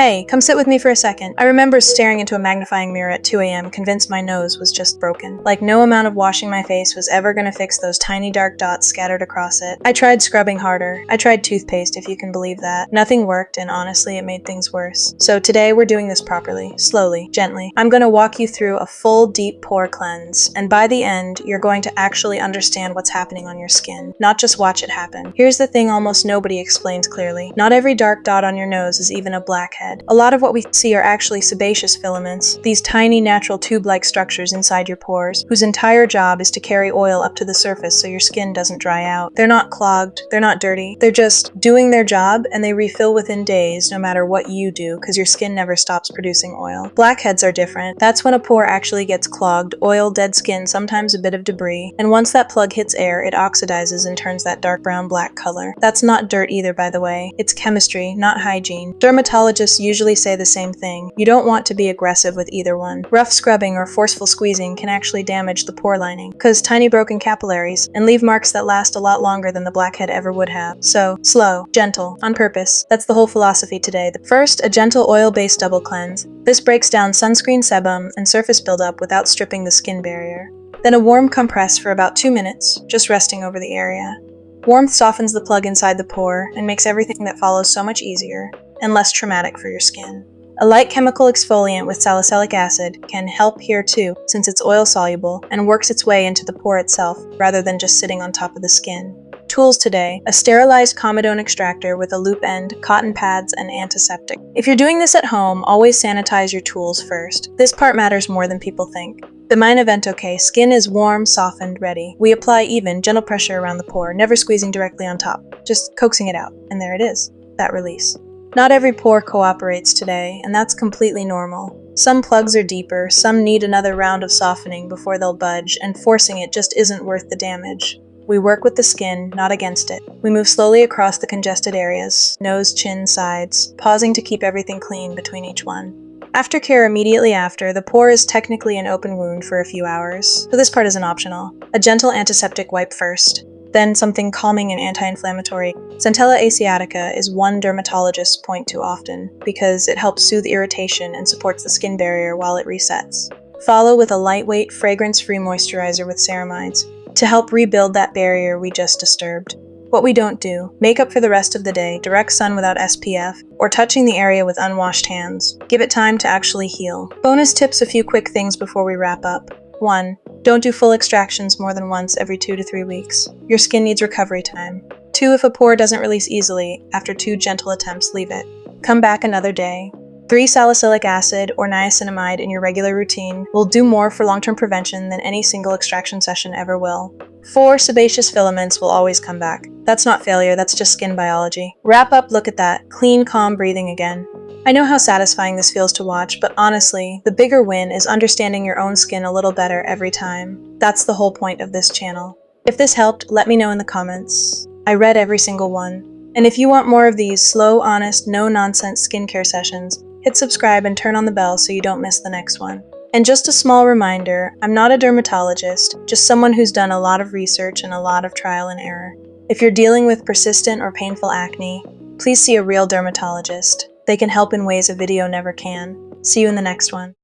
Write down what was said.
Hey, come sit with me for a second. I remember staring into a magnifying mirror at 2 a.m. convinced my nose was just broken. Like no amount of washing my face was ever gonna fix those tiny dark dots scattered across it. I tried scrubbing harder. I tried toothpaste, if you can believe that. Nothing worked, and honestly, it made things worse. So today we're doing this properly, slowly, gently. I'm gonna walk you through a full deep pore cleanse, and by the end, you're going to actually understand what's happening on your skin, not just watch it happen. Here's the thing almost nobody explains clearly. Not every dark dot on your nose is even a blackhead. A lot of what we see are actually sebaceous filaments, these tiny natural tube-like structures inside your pores, whose entire job is to carry oil up to the surface so your skin doesn't dry out. They're not clogged, they're not dirty, they're just doing their job, and they refill within days no matter what you do, because your skin never stops producing oil. Blackheads are different. That's when a pore actually gets clogged, oil, dead skin, sometimes a bit of debris, and once that plug hits air, it oxidizes and turns that dark brown-black color. That's not dirt either, by the way. It's chemistry, not hygiene. Dermatologists usually say the same thing. You don't want to be aggressive with either one. Rough scrubbing or forceful squeezing can actually damage the pore lining, cause tiny broken capillaries, and leave marks that last a lot longer than the blackhead ever would have. So, slow, gentle, on purpose. That's the whole philosophy today. First, a gentle oil-based double cleanse. This breaks down sunscreen, sebum, and surface buildup without stripping the skin barrier. Then a warm compress for about 2 minutes, just resting over the area. Warmth softens the plug inside the pore and makes everything that follows so much easier and less traumatic for your skin. A light chemical exfoliant with salicylic acid can help here too, since it's oil-soluble and works its way into the pore itself rather than just sitting on top of the skin. Tools today: a sterilized comedone extractor with a loop end, cotton pads, and antiseptic. If you're doing this at home, always sanitize your tools first. This part matters more than people think. The mine event okay, skin is warm, softened, ready. We apply even, gentle pressure around the pore, never squeezing directly on top, just coaxing it out, and there it is, that release. Not every pore cooperates today, and that's completely normal. Some plugs are deeper, some need another round of softening before they'll budge, and forcing it just isn't worth the damage. We work with the skin, not against it. We move slowly across the congested areas, nose, chin, sides, pausing to keep everything clean between each one. Aftercare immediately after, the pore is technically an open wound for a few hours, so this part isn't optional. A gentle antiseptic wipe first, then something calming and anti-inflammatory. Centella asiatica is one dermatologists point to often, because it helps soothe irritation and supports the skin barrier while it resets. Follow with a lightweight, fragrance-free moisturizer with ceramides, to help rebuild that barrier we just disturbed. What we don't do: makeup for the rest of the day, direct sun without SPF, or touching the area with unwashed hands. Give it time to actually heal. Bonus tips: a few quick things before we wrap up. 1. Don't do full extractions more than once every 2 to 3 weeks. Your skin needs recovery time. 2. If a pore doesn't release easily, after 2 gentle attempts, leave it. Come back another day. 3. Salicylic acid or niacinamide in your regular routine will do more for long-term prevention than any single extraction session ever will. 4. Sebaceous filaments will always come back. That's not failure, that's just skin biology. Wrap up, look at that. Clean, calm breathing again. I know how satisfying this feels to watch, but honestly, the bigger win is understanding your own skin a little better every time. That's the whole point of this channel. If this helped, let me know in the comments. I read every single one. And if you want more of these slow, honest, no-nonsense skincare sessions, hit subscribe and turn on the bell so you don't miss the next one. And just a small reminder, I'm not a dermatologist, just someone who's done a lot of research and a lot of trial and error. If you're dealing with persistent or painful acne, please see a real dermatologist. They can help in ways a video never can. See you in the next one.